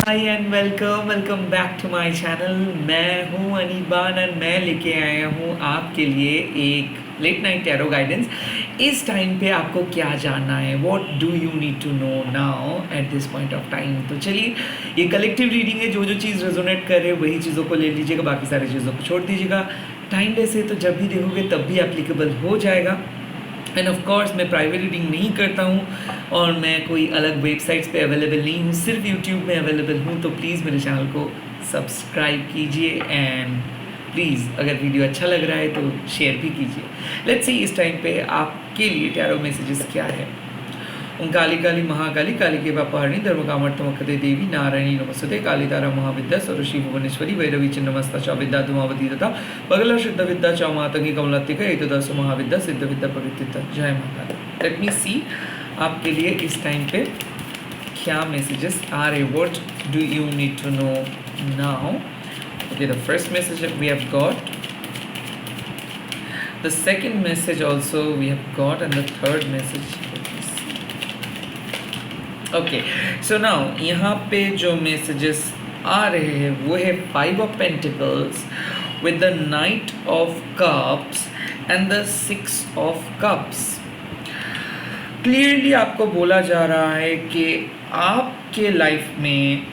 Hi and welcome back to my channel. मैं हूं अनीबान और मैं लेके आया हूं आपके लिए एक लेट नाइट टैरो गाइडेंस। इस टाइम पे आपको क्या जानना है, what do you need to know now at this point of time. तो चलिए, ये कलेक्टिव रीडिंग है, जो जो चीज़ रेजोनेट कर रहे वही चीज़ों को ले लीजिएगा, बाकी सारी चीज़ों को छोड़ दीजिएगा। टाइमलेस है तो जब भी देखोगे तब भी एप्लीकेबल हो जाएगा। एंड ऑफ कोर्स मैं प्राइवेट रीडिंग नहीं करता हूँ और मैं कोई अलग वेबसाइट्स पे अवेलेबल नहीं हूँ, सिर्फ यूट्यूब में अवेलेबल हूँ। तो प्लीज़ मेरे चैनल को सब्सक्राइब कीजिए एंड प्लीज़ अगर वीडियो अच्छा लग रहा है तो शेयर भी कीजिए। लेट्स सी इस टाइम पे आपके लिए टैरो मैसेजेस क्या है। ओम काली काली महाकाली काली के बापहरणी धर्म कामर्थमकते देवी नारायणी नमस्ते काली तारा महाविद्या सरस्वती भुवनेश्वरी भैरवी चिन्नमस्ता च विद्या धुमावती तथा पगला सिद्ध विद्या च मातंगी कमलात्मिका एतदस महाविद्या सिद्ध विद्या प्रवृत्ति। जय माता। लेट मी सी आपके लिए इस टाइम पे क्या मैसेजेस आ रहे, what do you need to know now. Okay, the first message we have got, the second message also we have got, and the third message। Okay so now यहाँ पे जो मैसेजेस आ रहे हैं वो है 5 of pentacles with the night of cups and the 6 of cups. Clearly आपको बोला जा रहा है कि आपके लाइफ में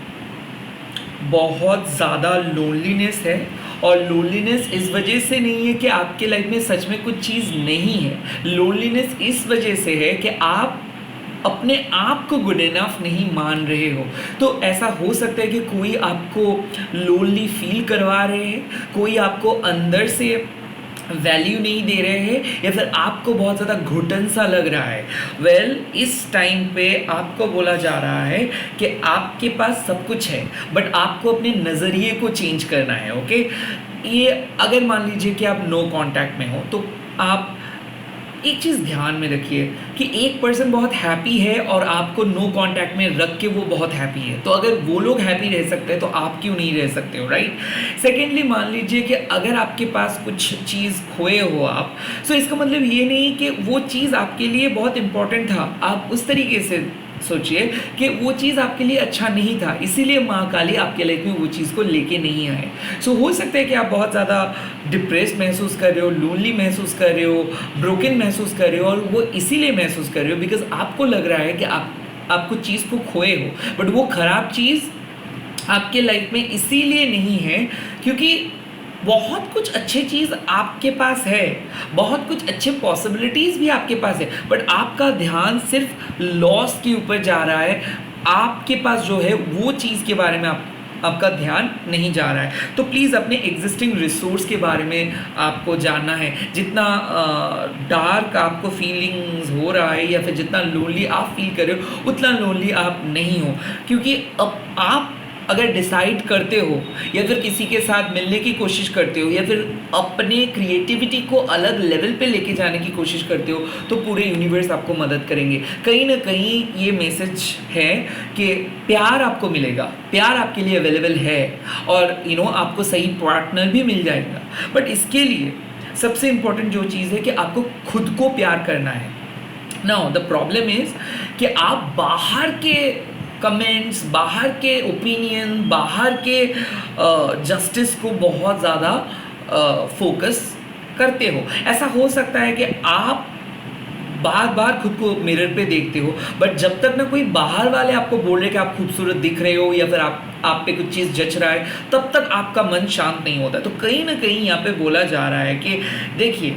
बहुत ज़्यादा लोनलीनेस है, और लोनलीनेस इस वजह से नहीं है कि आपके लाइफ में सच में कुछ चीज़ नहीं है। लोनलीनेस इस वजह से है कि आप अपने आप को गुड इनफ नहीं मान रहे हो। तो ऐसा हो सकता है कि कोई आपको लोनली फील करवा रहे हैं, कोई आपको अंदर से वैल्यू नहीं दे रहे हैं, या फिर आपको बहुत ज़्यादा घुटन सा लग रहा है। वेल, इस टाइम पे आपको बोला जा रहा है कि आपके पास सब कुछ है, बट आपको अपने नज़रिए को चेंज करना है। ओके, ये अगर मान लीजिए कि आप नो कांटेक्ट में हो तो आप एक चीज़ ध्यान में रखिए कि एक पर्सन बहुत हैप्पी है और आपको नो कांटेक्ट में रख के वो बहुत हैप्पी है। तो अगर वो लोग हैप्पी रह सकते हैं तो आप क्यों नहीं रह सकते हो, राइट। सेकेंडली, मान लीजिए कि अगर आपके पास कुछ चीज़ खोए हो आप, तो इसका मतलब ये नहीं कि वो चीज़ आपके लिए बहुत इंपॉर्टेंट था। आप उस तरीके से सोचिए कि वो चीज़ आपके लिए अच्छा नहीं था, इसीलिए माँ काली आपके लाइफ में वो चीज़ को लेके नहीं आए। सो हो सकता है कि आप बहुत ज़्यादा डिप्रेस्ड महसूस कर रहे हो, लोनली महसूस कर रहे हो, ब्रोकन महसूस कर रहे हो, और वो इसीलिए महसूस कर रहे हो बिकॉज आपको लग रहा है कि आप कुछ चीज़ को खोए हो। बट वो ख़राब चीज़ आपके लाइफ में इसीलिए नहीं है क्योंकि बहुत कुछ अच्छी चीज़ आपके पास है, बहुत कुछ अच्छे पॉसिबिलिटीज़ भी आपके पास है, बट आपका ध्यान सिर्फ लॉस के ऊपर जा रहा है। आपके पास जो है वो चीज़ के बारे में आपका ध्यान नहीं जा रहा है। तो प्लीज़ अपने एग्जिस्टिंग रिसोर्स के बारे में आपको जानना है। जितना डार्क आपको फीलिंग्स हो रहा है या फिर जितना लोनली आप फील कर रहे हो, उतना लोनली आप नहीं हो, क्योंकि अब आप अगर डिसाइड करते हो या फिर किसी के साथ मिलने की कोशिश करते हो या फिर अपने क्रिएटिविटी को अलग लेवल पे लेके जाने की कोशिश करते हो, तो पूरे यूनिवर्स आपको मदद करेंगे। कहीं ना कहीं ये मैसेज है कि प्यार आपको मिलेगा, प्यार आपके लिए अवेलेबल है, और आपको सही पार्टनर भी मिल जाएगा। बट इसके लिए सबसे इम्पोर्टेंट जो चीज़ है कि आपको खुद को प्यार करना है। नाउ द प्रॉब्लम इज़ कि आप बाहर के कमेंट्स, बाहर के ओपिनियन, बाहर के जस्टिस को बहुत ज़्यादा फोकस करते हो। ऐसा हो सकता है कि आप बार बार खुद को मिरर पे देखते हो, बट जब तक ना कोई बाहर वाले आपको बोल रहे कि आप खूबसूरत दिख रहे हो या फिर आप पे कुछ चीज़ जच रहा है, तब तक आपका मन शांत नहीं होता। तो कहीं ना कहीं यहाँ पे बोला जा रहा है कि देखिए,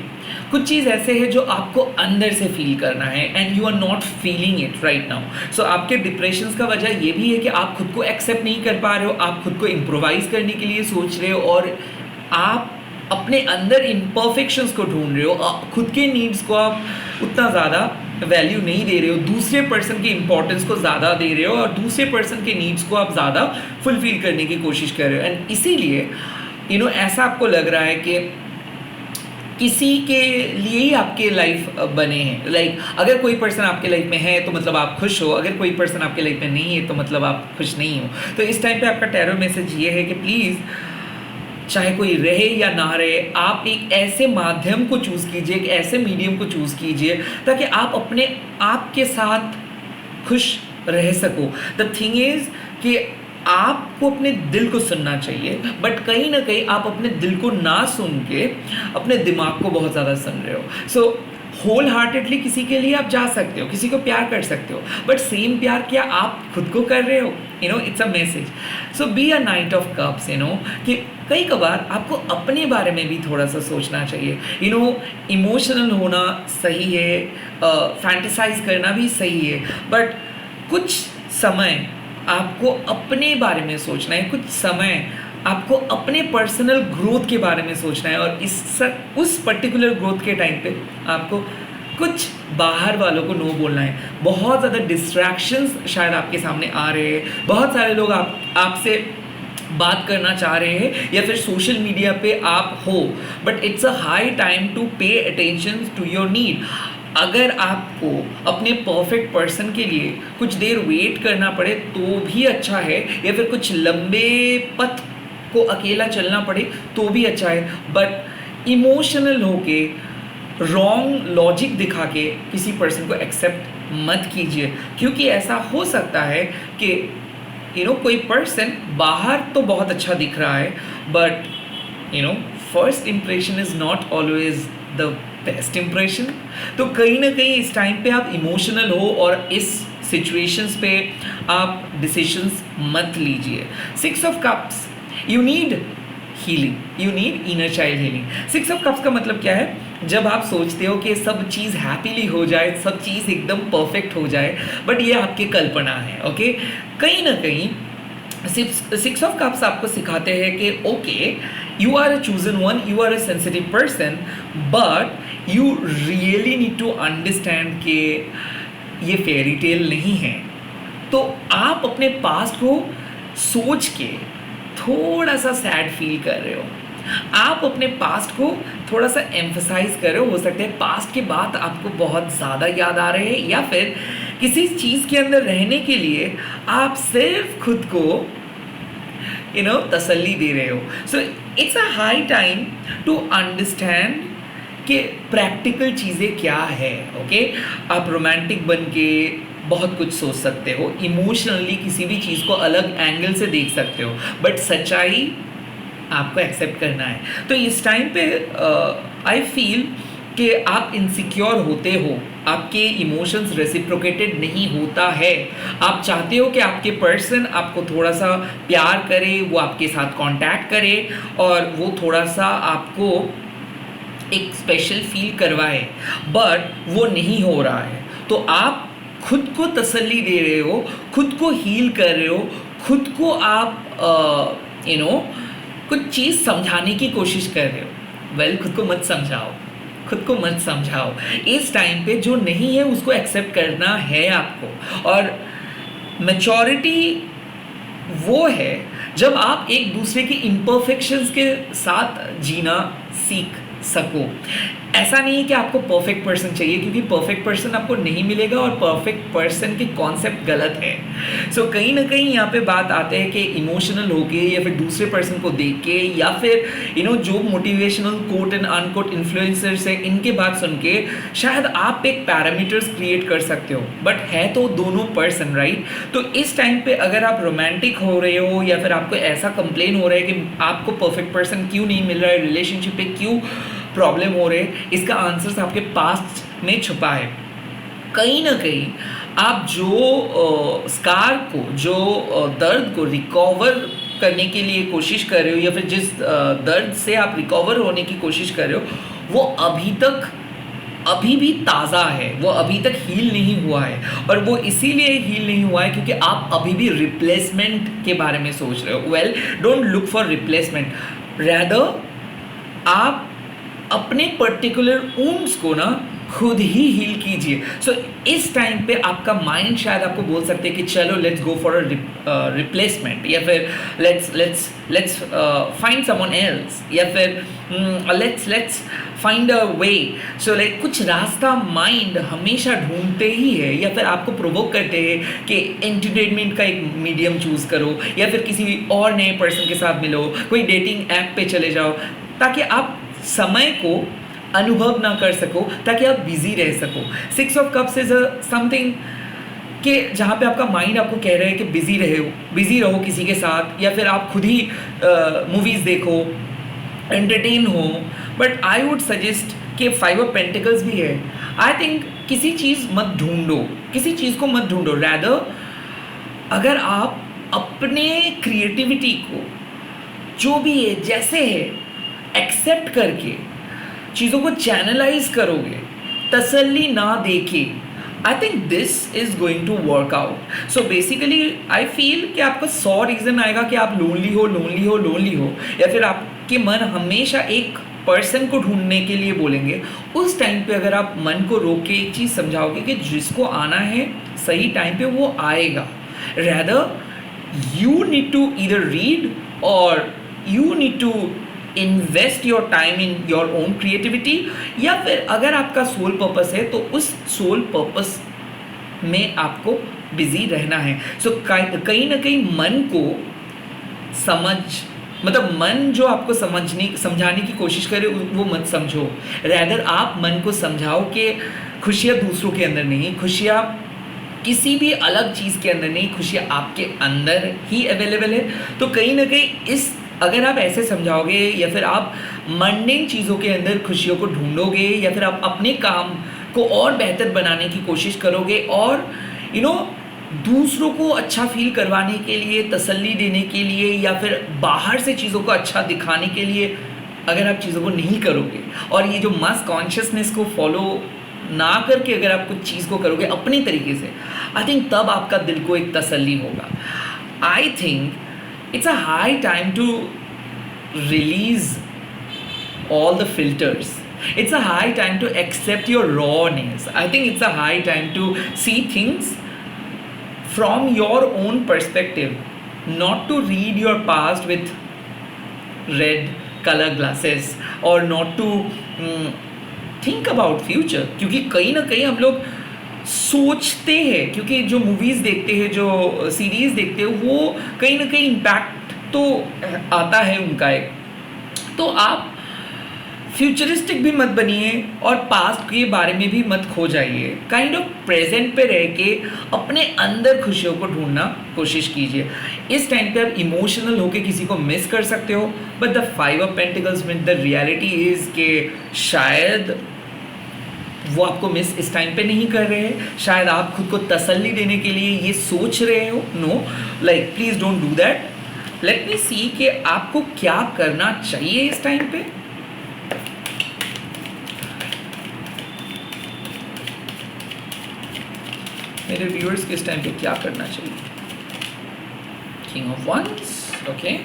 कुछ चीज़ ऐसे है जो आपको अंदर से फील करना है and you are not feeling it right now. So आपके डिप्रेशन का वजह ये भी है कि आप खुद को एक्सेप्ट नहीं कर पा रहे हो, आप खुद को इम्प्रोवाइज करने के लिए सोच रहे हो, और आप अपने अंदर इम्परफेक्शंस को ढूंढ रहे हो। खुद के नीड्स को आप उतना ज़्यादा वैल्यू नहीं दे रहे हो, दूसरे पर्सन की इंपॉर्टेंस को ज़्यादा दे रहे हो, और दूसरे पर्सन के नीड्स को आप ज़्यादा फुलफिल करने की कोशिश कर रहे हो। एंड इसीलिए ऐसा आपको लग रहा है कि किसी के लिए ही आपके लाइफ बने हैं। लाइक अगर कोई पर्सन आपके लाइफ में है तो मतलब आप खुश हो, अगर कोई पर्सन आपके लाइफ में नहीं है तो मतलब आप खुश नहीं हो। तो इस टाइम पे आपका टैरो मैसेज ये है कि प्लीज़, चाहे कोई रहे या ना रहे, आप एक ऐसे माध्यम को चूज़ कीजिए, एक ऐसे मीडियम को चूज़ कीजिए ताकि आप अपने आप के साथ खुश रह सको। द थिंग इज़ कि आपको अपने दिल को सुनना चाहिए, बट कहीं ना कहीं आप अपने दिल को ना सुन के अपने दिमाग को बहुत ज़्यादा सुन रहे हो। सो होल हार्टेडली किसी के लिए आप जा सकते हो, किसी को प्यार कर सकते हो, बट सेम प्यार क्या आप खुद को कर रहे हो? It's a message. So be a night of cups, कि कई कबार आपको अपने बारे में भी थोड़ा सा सोचना चाहिए। इमोशनल होना सही है, फैंटेसाइज करना भी सही है, बट कुछ समय आपको अपने बारे में सोचना है, कुछ समय आपको अपने पर्सनल ग्रोथ के बारे में सोचना है, और उस पर्टिकुलर ग्रोथ के टाइम पे आपको कुछ बाहर वालों को नो बोलना है। बहुत ज़्यादा डिस्ट्रैक्शंस शायद आपके सामने आ रहे हैं, बहुत सारे लोग आपसे बात करना चाह रहे हैं, या फिर सोशल मीडिया पे आप हो, but it's a high time to pay attention to your need. अगर आपको अपने परफेक्ट पर्सन के लिए कुछ देर वेट करना पड़े तो भी अच्छा है, या फिर कुछ लंबे पथ को अकेला चलना पड़े तो भी अच्छा है, बट इमोशनल होके रॉन्ग लॉजिक दिखा के किसी पर्सन को एक्सेप्ट मत कीजिए, क्योंकि ऐसा हो सकता है कि कोई पर्सन बाहर तो बहुत अच्छा दिख रहा है, but first impression is not always the best impression. तो कहीं ना कहीं इस टाइम पे आप इमोशनल हो और इस सिचुएशंस पे आप डिसीजंस मत लीजिए। 6 of cups, you need healing, you need inner child healing. 6 of cups का मतलब क्या है? जब आप सोचते हो कि सब चीज़ हैप्पीली हो जाए, सब चीज़ एकदम परफेक्ट हो जाए, बट ये आपकी कल्पना है। ओके, कहीं ना कहीं 6 ऑफ कप्स आपको सिखाते हैं कि okay, you are a chosen one, you are a sensitive person, but you really need to understand कि ये फेयरी टेल नहीं है। तो आप अपने पास्ट को सोच के थोड़ा सा सैड फील कर रहे हो, आप अपने पास्ट को थोड़ा सा एम्फसाइज कर रहे हो सकता है पास्ट के बाद आपको बहुत ज़्यादा याद आ रहे हैं, या फिर किसी चीज़ के अंदर रहने के लिए आप सिर्फ खुद को तसल्ली दे रहे हो। So it's a high time to understand कि प्रैक्टिकल चीज़ें क्या है। ओके, आप रोमांटिक बन के बहुत कुछ सोच सकते हो, इमोशनली किसी भी चीज़ को अलग एंगल से देख सकते हो, बट सच्चाई आपको एक्सेप्ट करना है। तो इस टाइम पे आई फील कि आप इनसिक्योर होते हो, आपके इमोशंस रेसिप्रोकेटेड नहीं होता है। आप चाहते हो कि आपके पर्सन आपको थोड़ा सा प्यार करे, वो आपके साथ कांटेक्ट करे, और वो थोड़ा सा आपको एक स्पेशल फील करवाए, बट वो नहीं हो रहा है। तो आप खुद को तसल्ली दे रहे हो, खुद को हील कर रहे हो, खुद को आप कुछ चीज़ समझाने की कोशिश कर रहे हो। खुद को मत समझाओ, खुद को मत समझाओ। इस टाइम पे जो नहीं है उसको एक्सेप्ट करना है आपको। और मैच्योरिटी वो है जब आप एक दूसरे की इम्परफेक्शंस के साथ जीना सीख सको। ऐसा नहीं है कि आपको परफेक्ट पर्सन चाहिए, क्योंकि परफेक्ट पर्सन आपको नहीं मिलेगा और परफेक्ट पर्सन की कॉन्सेप्ट गलत है। सो कहीं ना कहीं यहाँ पे बात आते हैं कि इमोशनल होके या फिर दूसरे पर्सन को देख के, या फिर जो motivational quote and unquote influencers है इनके बात सुन के शायद आप एक पैरामीटर्स क्रिएट कर सकते हो, बट है तो दोनों पर्सन, राइट। तो इस टाइम पे अगर आप रोमांटिक हो रहे हो या फिर आपको ऐसा कंप्लेन हो रहा है कि आपको परफेक्ट पर्सन क्यों नहीं मिल रहा है, रिलेशनशिप पे क्यों प्रॉब्लम हो रहे, इसका आंसर्स आपके पास्ट में छुपा है। कहीं ना कहीं आप जो स्कार को, जो दर्द को रिकवर करने के लिए कोशिश कर रहे हो, या फिर जिस दर्द से आप रिकवर होने की कोशिश कर रहे हो, वो अभी भी ताज़ा है, वो अभी तक हील नहीं हुआ है। और वो इसीलिए हील नहीं हुआ है क्योंकि आप अभी भी रिप्लेसमेंट के बारे में सोच रहे हो। Don't look for replacement, rather आप अपने पर्टिकुलर वुंड्स को ना खुद ही हील कीजिए। सो इस टाइम पे आपका माइंड शायद आपको बोल सकते हैं कि चलो let's go for a replacement, या फिर लेट्स फाइंड समवन एल्स, या फिर let's find a way. So like कुछ रास्ता माइंड हमेशा ढूंढते ही है, या फिर आपको प्रोवोक करते हैं कि एंटरटेनमेंट का एक मीडियम चूज़ करो, या फिर किसी और नए पर्सन के साथ मिलो, कोई डेटिंग ऐप पे चले जाओ, ताकि आप समय को अनुभव ना कर सको, ताकि आप बिजी रह सको। 6 ऑफ कप्स इज समथिंग कि जहाँ पे आपका माइंड आपको कह रहा है कि बिजी रहो किसी के साथ, या फिर आप खुद ही मूवीज़ देखो, एंटरटेन हो। बट आई वुड सजेस्ट कि 5 ऑफ पेंटिकल्स भी है। आई थिंक किसी चीज़ मत ढूंढो, किसी चीज़ को मत ढूंढो। रैदर अगर आप अपने क्रिएटिविटी को जो भी है जैसे है एक्सेप्ट करके चीज़ों को चैनलाइज करोगे, तसल्ली ना देके, I think this is going to work out. So basically I feel कि आपका 100 रीज़न आएगा कि आप लोनली हो, या फिर आपके मन हमेशा एक पर्सन को ढूंढने के लिए बोलेंगे। उस टाइम पे अगर आप मन को रोक के एक चीज़ समझाओगे कि जिसको आना है सही टाइम पे वो आएगा। Rather you need to either read or you need to invest your time in your own creativity, या फिर अगर आपका सोल पर्पस है तो उस सोल पर्पस में आपको बिजी रहना है। सो कहीं ना कहीं मन को मतलब मन जो आपको समझाने की कोशिश करे वो मत समझो। रैदर आप मन को समझाओ कि खुशियाँ दूसरों के अंदर नहीं, खुशियाँ किसी भी अलग चीज़ के अंदर नहीं, खुशियाँ आपके अंदर ही अवेलेबल है। तो कहीं ना कहीं अगर आप ऐसे समझाओगे, या फिर आप मंडेन चीज़ों के अंदर खुशियों को ढूंढोगे, या फिर आप अपने काम को और बेहतर बनाने की कोशिश करोगे, और दूसरों को अच्छा फील करवाने के लिए, तसल्ली देने के लिए, या फिर बाहर से चीज़ों को अच्छा दिखाने के लिए अगर आप चीज़ों को नहीं करोगे, और ये जो मास कॉन्शियसनेस को फॉलो ना करके अगर आप कुछ चीज़ को करोगे अपने तरीके से, आई थिंक तब आपका दिल को एक तसल्ली होगा। I think it's a high time to release all the filters. It's a high time to accept your rawness. I think it's a high time to see things from your own perspective, not to read your past with red color glasses, or not to think about future. क्योंकि कहीं ना कहीं हम लोग सोचते हैं, क्योंकि जो मूवीज़ देखते हैं, जो सीरीज़ देखते हैं, वो कहीं ना कहीं इम्पैक्ट तो आता है उनका एक। तो आप फ्यूचरिस्टिक भी मत बनिए और पास्ट के बारे में भी मत खो जाइए। काइंड ऑफ प्रेजेंट पे रह के अपने अंदर खुशियों को ढूंढना कोशिश कीजिए। इस टाइम पे आप इमोशनल होके किसी को मिस कर सकते हो, बट द 5 ऑफ पेंटिकल्स में द रियलिटी इज़ कि शायद वो आपको मिस इस टाइम पे नहीं कर रहे हैं, शायद आप खुद को तसल्ली देने के लिए ये सोच रहे हो। No, like please don't do that. Let me see कि आपको क्या करना चाहिए इस टाइम पे। मेरे व्यूअर्स के इस टाइम पे क्या करना चाहिए? King of wands, okay.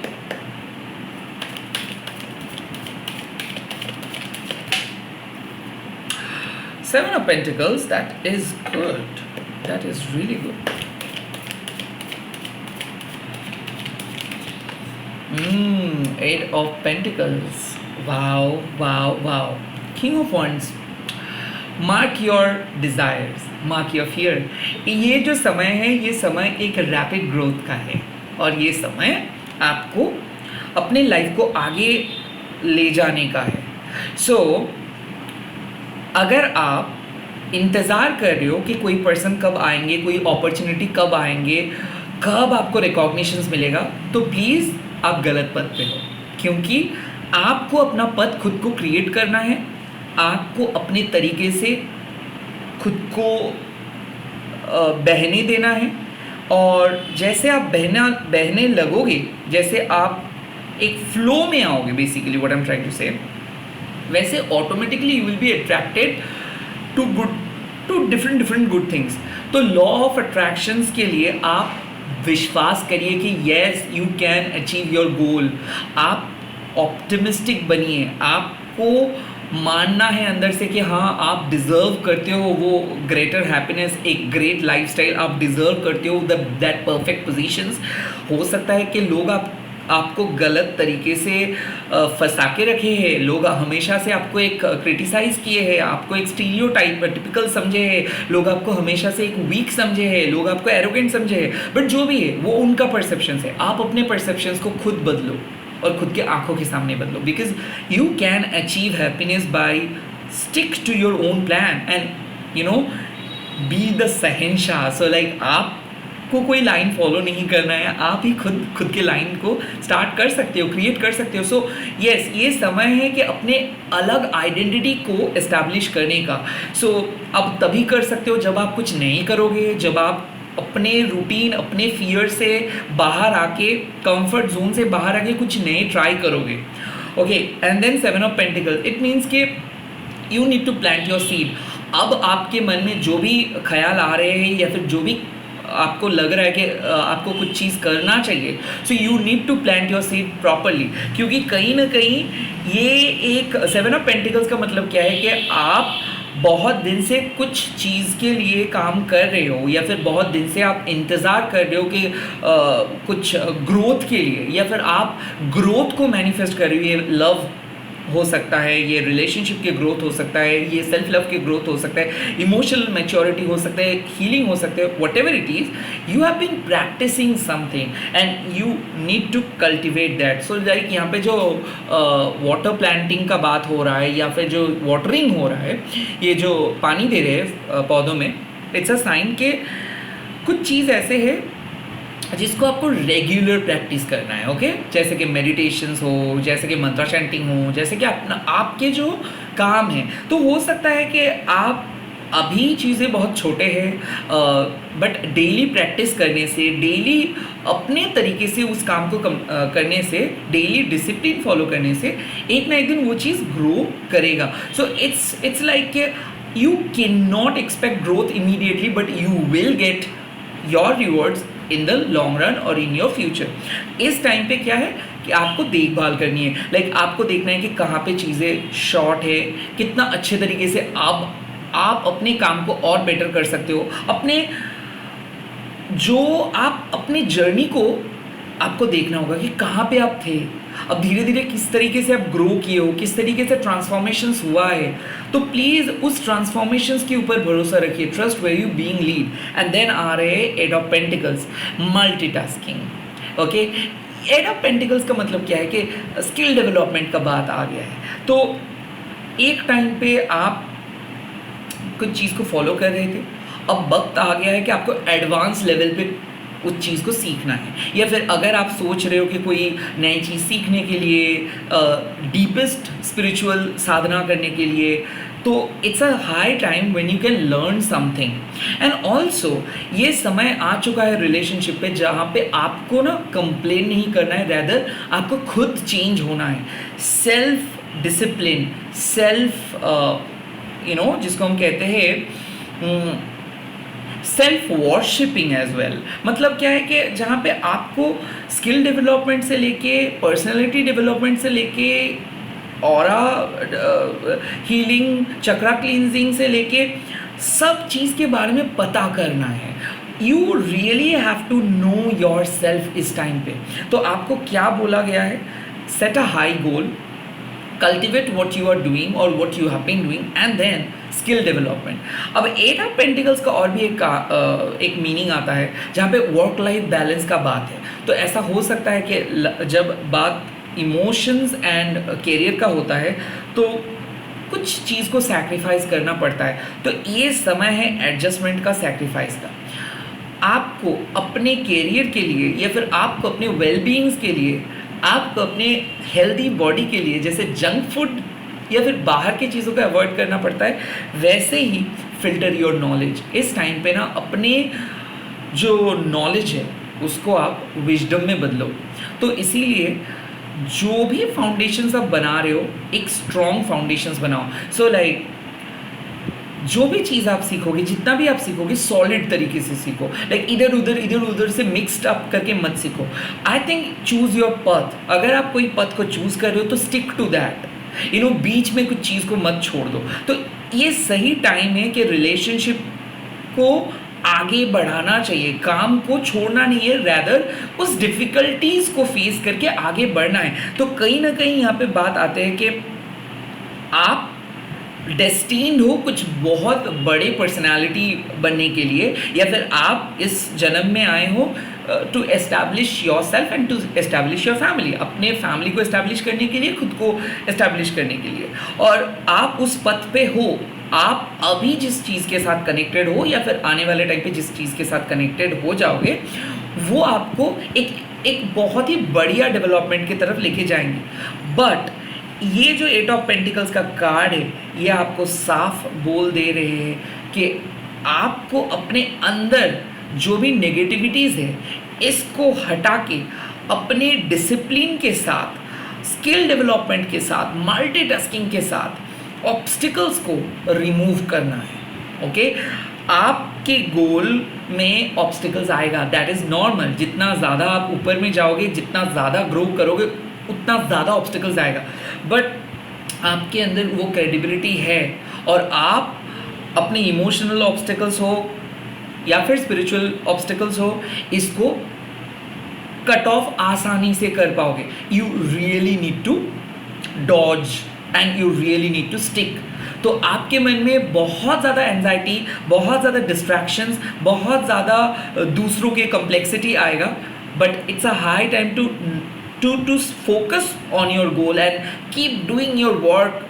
Seven of Pentacles, that is good. That is really good. Eight of Pentacles. Wow, wow, wow. King of Wands. Mark your desires. Mark your fear. ये जो समय है, ये समय एक रैपिड ग्रोथ का है, और ये समय आपको अपने लाइफ को आगे ले जाने का है। सो अगर आप इंतज़ार कर रहे हो कि कोई पर्सन कब आएंगे, कोई अपॉर्चुनिटी कब आएंगे, कब आपको रिकॉग्निशंस मिलेगा, तो प्लीज़ आप गलत पथ पे हो। क्योंकि आपको अपना पथ खुद को क्रिएट करना है, आपको अपने तरीके से खुद को बहने देना है, और जैसे आप बहने लगोगे, जैसे आप एक फ्लो में आओगे, basically what I am trying to say, वैसे automatically you will be attracted to different good things. तो लॉ ऑफ अट्रैक्शंस के लिए आप विश्वास करिए कि yes you can achieve your goal. आप ऑप्टिमिस्टिक बनिए, आपको मानना है अंदर से कि हाँ आप डिज़र्व करते हो वो ग्रेटर हैप्पीनेस, एक ग्रेट लाइफस्टाइल आप डिज़र्व करते हो, दैट परफेक्ट पोजीशंस। हो सकता है कि लोग आपको गलत तरीके से फंसा के रखे हैं, लोग हमेशा से आपको एक क्रिटिसाइज़ किए हैं, आपको एक स्टीरियोटाइप टिपिकल समझे हैं, लोग आपको हमेशा से एक वीक समझे हैं, लोग आपको एरोगेंट समझे हैं। बट जो भी है वो उनका परसेप्शंस है। आप अपने परसेप्शंस को खुद बदलो और खुद के आंखों के सामने बदलो, because you can achieve happiness by stick to your own plan. And be the शहंशाह। सो लाइक आप को कोई लाइन फॉलो नहीं करना है, आप ही खुद के लाइन को स्टार्ट कर सकते हो, क्रिएट कर सकते हो। सो यस, ये समय है कि अपने अलग आइडेंटिटी को एस्टैब्लिश करने का। सो अब तभी कर सकते हो जब आप कुछ नहीं करोगे, जब आप अपने रूटीन, अपने फियर से बाहर आके, कंफर्ट जोन से बाहर आके कुछ नए ट्राई करोगे। Okay, and then 7 of pentacles, it means कि you need to plant your seed. अब आपके मन में जो भी ख्याल आ रहे हैं या फिर जो भी आपको लग रहा है कि आपको कुछ चीज़ करना चाहिए, so you need to plant your seed properly. क्योंकि कहीं ना कहीं ये एक 7 ऑफ पेंटिकल्स का मतलब क्या है कि आप बहुत दिन से कुछ चीज़ के लिए काम कर रहे हो, या फिर बहुत दिन से आप इंतज़ार कर रहे हो कि कुछ ग्रोथ के लिए, या फिर आप ग्रोथ को मैनिफेस्ट कर रहे हो। ये लव हो सकता है, ये रिलेशनशिप के ग्रोथ हो सकता है, ये सेल्फ लव के ग्रोथ हो सकता है, इमोशनल मैच्योरिटी हो सकता है, हीलिंग हो सकता है, whatever it is, you have been practicing something and you need to cultivate that. So like यहाँ पे जो वाटर प्लांटिंग का बात हो रहा है, या फिर जो वाटरिंग हो रहा है, ये जो पानी दे रहे हैं पौधों में, इट्स अ साइन के कुछ चीज़ ऐसे है जिसको आपको रेगुलर प्रैक्टिस करना है। ओके, जैसे कि मेडिटेशंस हो, जैसे कि मंत्रा चैंटिंग हो, जैसे कि अपना आपके जो काम है, तो हो सकता है कि आप अभी चीज़ें बहुत छोटे हैं, बट डेली प्रैक्टिस करने से, डेली अपने तरीके से उस काम को करने से, डेली डिसिप्लिन फॉलो करने से एक ना एक दिन वो चीज़ ग्रो करेगा। So it's like you can not expect growth immediately, but you will get your rewards in the long run और इन योर फ्यूचर। इस टाइम पे क्या है कि आपको देखभाल करनी है, लाइक आपको देखना है कि कहाँ पे चीज़ें शॉर्ट है, कितना अच्छे तरीके से आप अपने काम को और बेटर कर सकते हो। आप अपने जर्नी को आपको देखना होगा कि कहाँ पे आप थे, अब धीरे धीरे किस तरीके से आप ग्रो किए हो, किस तरीके से ट्रांसफॉर्मेशंस हुआ है। तो प्लीज़ उस ट्रांसफॉर्मेशंस के ऊपर भरोसा रखिए। Trust where you being led. And then आ रहे हैं 8 of pentacles, multitasking. Okay, 8 of pentacles का मतलब क्या है कि स्किल डेवलपमेंट का बात आ गया है। तो एक टाइम पे आप कुछ चीज़ को फॉलो कर रहे थे, अब वक्त आ गया है कि आपको एडवांस लेवल पे उस चीज़ को सीखना है। या फिर अगर आप सोच रहे हो कि कोई नई चीज़ सीखने के लिए, डीपेस्ट स्पिरिचुअल साधना करने के लिए, तो it's a high time when you can learn something. And also ये समय आ चुका है रिलेशनशिप पे जहाँ पे आपको ना कंप्लेन नहीं करना है, रैदर आपको खुद चेंज होना है। सेल्फ डिसिप्लिन, सेल्फ जिसको हम कहते हैं सेल्फ वॉरशिपिंग एज वेल। मतलब क्या है कि जहाँ पे आपको स्किल डेवलपमेंट से लेके, पर्सनैलिटी डेवलपमेंट से लेके, ऑरा हीलिंग, चक्रा क्लींजिंग से लेके सब चीज़ के बारे में पता करना है। You really have to know yourself इस टाइम पे। तो आपको क्या बोला गया है? Set a high goal, cultivate what you are doing और what you have been doing, and then skill development. अब 8 ऑफ पेंटिकल्स का और भी एक मीनिंग आता है जहाँ पे वर्क लाइफ बैलेंस का बात है। तो ऐसा हो सकता है कि जब बात इमोशंस एंड करियर का होता है तो कुछ चीज़ को सैक्रिफाइस करना पड़ता है। तो ये समय है एडजस्टमेंट का, सैक्रिफाइस का। आपको अपने करियर के लिए, या फिर आपको अपने वेलबींग्स के लिए, आपको अपने हेल्दी बॉडी के लिए, जैसे जंक फूड या फिर बाहर की चीज़ों को अवॉइड करना पड़ता है, वैसे ही फिल्टर योर नॉलेज। इस टाइम पे ना अपने जो नॉलेज है उसको आप विजडम में बदलो। तो इसीलिए जो भी फाउंडेशंस आप बना रहे हो, एक स्ट्रॉन्ग फाउंडेशंस बनाओ। सो लाइक जो भी चीज़ आप सीखोगे, जितना भी आप सीखोगे, सॉलिड तरीके से सीखो। लाइक इधर उधर से मिक्सड अप करके मत सीखो। आई थिंक चूज़ योर पथ। अगर आप कोई पथ को चूज़ कर रहे हो तो स्टिक टू दैट। बीच में कुछ चीज़ को मत छोड़ दो। तो ये सही टाइम है कि रिलेशनशिप को आगे बढ़ाना चाहिए, काम को छोड़ना नहीं है, रैदर उस डिफ़िकल्टीज़ को फेस करके आगे बढ़ना है। तो कहीं ना कहीं यहाँ पे बात आते हैं कि आप डेस्टिन्ड हो कुछ बहुत बड़े पर्सनालिटी बनने के लिए, या फिर आप इस जन्म में आए हो to establish yourself and to establish your family. अपने फैमिली को एस्टैब्लिश करने के लिए, खुद को एस्टैब्लिश करने के लिए, और आप उस पथ पे हो। आप अभी जिस चीज़ के साथ कनेक्टेड हो या फिर आने वाले टाइम पे जिस चीज़ के साथ कनेक्टेड हो जाओगे, वो आपको एक बहुत ही बढ़िया डेवलपमेंट की तरफ लेके जाएंगे। बट ये जो 8 ऑफ पेंटिकल्स का कार्ड है, ये आपको साफ बोल दे रहे हैं कि आपको अपने अंदर जो भी नेगेटिविटीज़ है, इसको हटा के अपने डिसिप्लिन के साथ, स्किल डेवलपमेंट के साथ, मल्टीटास्किंग के साथ ऑब्स्टिकल्स को रिमूव करना है। ओके, आपके गोल में ऑब्स्टिकल्स आएगा, दैट इज़ नॉर्मल। जितना ज़्यादा आप ऊपर में जाओगे, जितना ज़्यादा ग्रो करोगे, उतना ज़्यादा ऑब्स्टिकल्स आएगा। बट आपके अंदर वो क्रेडिबिलिटी है और आप अपने इमोशनल ऑब्स्टिकल्स हो या फिर स्पिरिचुअल ऑब्स्टिकल्स हो, इसको कट ऑफ आसानी से कर पाओगे। You really need to dodge and you really need to stick. तो आपके मन में बहुत ज़्यादा एंजाइटी, बहुत ज़्यादा डिस्ट्रैक्शंस, बहुत ज़्यादा दूसरों के कॉम्प्लेक्सिटी आएगा, but it's a high time to focus on your goal and keep doing your work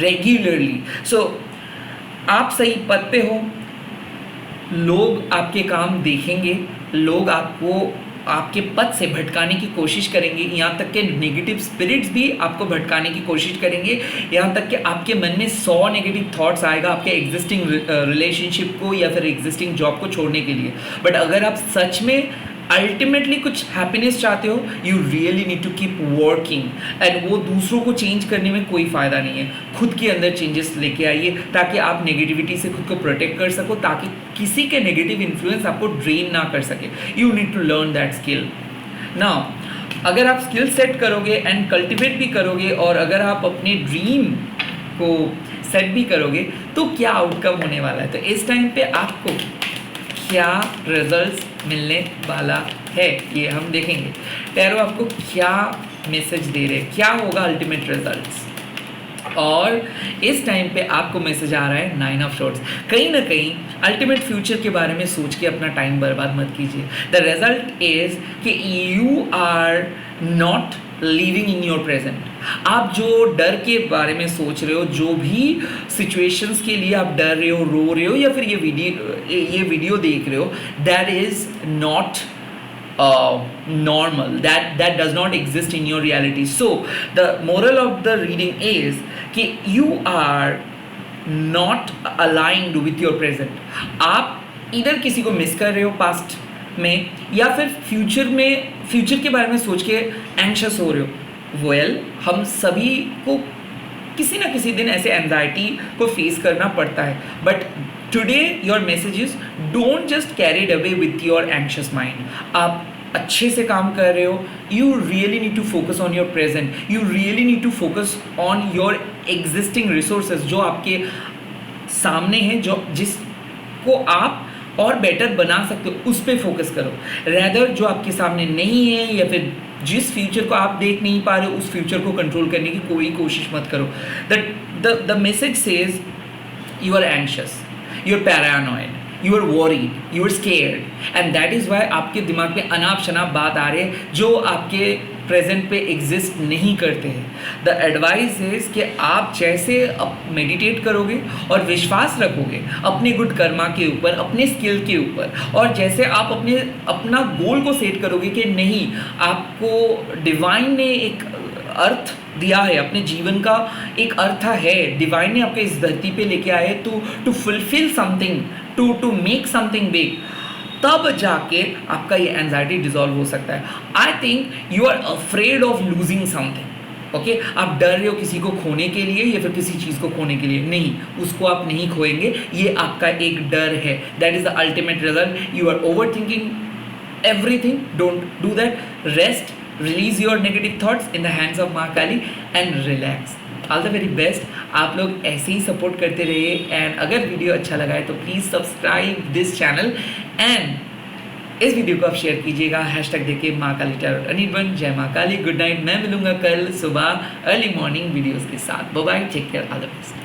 regularly. So आप सही पद पे हो, लोग आपके काम देखेंगे, लोग आपको आपके पद से भटकाने की कोशिश करेंगे, यहाँ तक कि नेगेटिव स्पिरिट्स भी आपको भटकाने की कोशिश करेंगे, यहाँ तक कि आपके मन में 100 नेगेटिव थॉट्स आएगा आपके एग्जिस्टिंग रिलेशनशिप को या फिर एग्जिस्टिंग जॉब को छोड़ने के लिए। बट अगर आप सच में अल्टीमेटली कुछ हैप्पीनेस चाहते हो, you really need to keep working. And वो दूसरों को चेंज करने में कोई फ़ायदा नहीं है, खुद के अंदर चेंजेस लेके आइए ताकि आप नेगेटिविटी से खुद को प्रोटेक्ट कर सको, ताकि किसी के नेगेटिव इन्फ्लुएंस आपको ड्रेन ना कर सके। You need to learn that skill. Now अगर आप स्किल सेट करोगे एंड कल्टिवेट भी करोगे और अगर आप अपने ड्रीम को सेट भी करोगे, तो क्या आउटकम होने वाला है, तो इस टाइम पे आपको क्या रिजल्ट्स मिलने वाला है ये हम देखेंगे। टैरो आपको क्या मैसेज दे रहे हैं, क्या होगा अल्टीमेट रिजल्ट्स। और इस टाइम पे आपको मैसेज आ रहा है 9 ऑफ शॉर्ट्स। कहीं ना कहीं अल्टीमेट फ्यूचर के बारे में सोच के अपना टाइम बर्बाद मत कीजिए। द रिजल्ट इज कि you are not living in your present. आप जो डर के बारे में सोच रहे हो, जो भी सिचुएशंस के लिए आप डर रहे हो, रो रहे हो या फिर ये वीडियो देख रहे हो, that is not normal, that does not exist in your reality. So the moral of the reading is कि you are not aligned with your present. आप इधर किसी को मिस कर रहे हो पास्ट में, या फिर फ्यूचर के बारे में सोच के एंग्शियस हो रहे हो। वेल, हम सभी को किसी ना किसी दिन ऐसे एंजाइटी को फेस करना पड़ता है। But today your message is don't just carried away with your anxious mind. आप अच्छे से काम कर रहे हो, you really need to focus on your present, you really need to focus on your existing resources जो आपके सामने हैं, जिसको आप और बेटर बना सकते हो, उस पर फोकस करो। रैदर जो आपके सामने नहीं है या फिर जिस फ्यूचर को आप देख नहीं पा रहे हो, उस फ्यूचर को कंट्रोल करने की कोई कोशिश मत करो। The message says you are anxious, you are paranoid, you are worried, you are scared, and that is why आपके दिमाग में अनाप शनाप बात आ रहे हैं जो आपके प्रेजेंट पे एग्जिस्ट नहीं करते हैं। द एडवाइस इज कि आप जैसे मेडिटेट करोगे और विश्वास रखोगे अपने गुड कर्मा के ऊपर, अपने स्किल के ऊपर, और जैसे आप अपना गोल को सेट करोगे कि नहीं, आपको डिवाइन ने एक अर्थ दिया है, अपने जीवन का एक अर्थ है, डिवाइन ने आपको इस धरती पे लेके आए to fulfil something, to make something big, तब जाके आपका ये एंजाइटी डिसॉल्व हो सकता है। I think you are afraid of losing something. Okay, आप डर रहे हो किसी को खोने के लिए या फिर किसी चीज़ को खोने के लिए, नहीं, उसको आप नहीं खोएंगे, ये आपका एक डर है। That is the ultimate result. You are over thinking everything, don't do that. Rest, release your negative thoughts in the hands of माँ काली and relax. All the very best. आप लोग ऐसे ही सपोर्ट करते रहिए, एंड अगर वीडियो अच्छा लगा है तो please subscribe this channel and इस वीडियो को आप शेयर कीजिएगा हैशटैग देके माँ काली टैरोट अनिर्बन। जय माँ काली, गुड नाइट। मैं मिलूंगा कल सुबह अर्ली मॉर्निंग वीडियोज़ के साथ। Bye bye, take care, all the best.